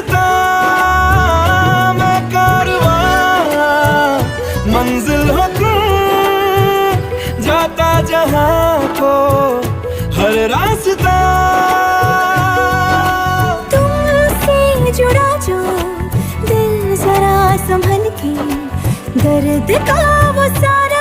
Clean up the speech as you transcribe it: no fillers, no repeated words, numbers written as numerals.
रास्ता मैं कारवां, मंजिल हो तुम जाता जहां को हर रास्ता। तुमसे जुड़ा जो दिल जरा संभल के, दर्द का वो सारा